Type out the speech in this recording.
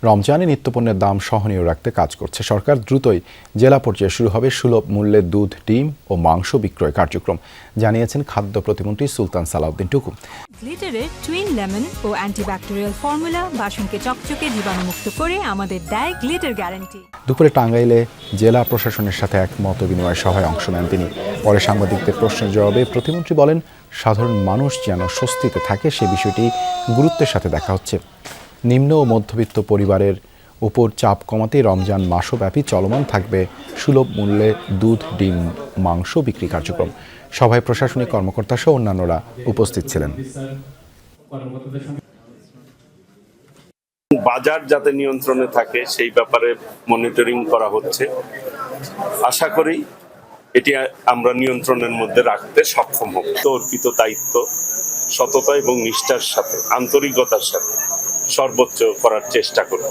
রমজানে নিত্যপণ্যের দাম সহনীয় রাখতে কাজ করছে সরকার। দ্রুতই জেলা পর্যায়ে শুরু হবে সুলভ মূল্যে দুধ, ডিম ও মাংস বিক্রয় কার্যক্রম, জানিয়েছেন খাদ্য প্রতিমন্ত্রী সুলতান সালাউদ্দিন টুকু। গ্লিটারের টুইন লেমন ও অ্যান্টিব্যাকটেরিয়াল ফর্মুলা বাসনকে চকচকে জীবাণুমুক্ত করে আমাদের দেয় গ্লিটার গ্যারান্টি। দুপুরে টাঙ্গাইলে জেলা প্রশাসনের সাথে এক মত বিনিময় সভায় অংশ নেন তিনি। পরে সাংবাদিকদের প্রশ্নের জবাবে প্রতিমন্ত্রী বলেন, সাধারণ মানুষ যেন স্বস্তিতে থাকে সে বিষয়টি গুরুত্বের সাথে দেখা হচ্ছে। নিম্ন ও মধ্যবিত্ত পরিবারের উপর চাপ কমাতে রমজান মাসব্যাপী চলমান থাকবে সুলভ মূল্যে দুধ, ডিম, মাংস বিক্রি কার্যক্রম। সভায় প্রশাসনিক কর্মকর্তা সহ অন্যান্যরা উপস্থিত ছিলেন। বাজার যাতে নিয়ন্ত্রণে থাকে সেই ব্যাপারে মনিটরিং করা হচ্ছে। আশা করি এটি আমরা নিয়ন্ত্রণের মধ্যে রাখতে সক্ষম হব। অর্পিত দায়িত্ব সততা এবং নিষ্ঠার সাথে, আন্তরিকতার সাথে সর্বোচ্চ করার চেষ্টা করব।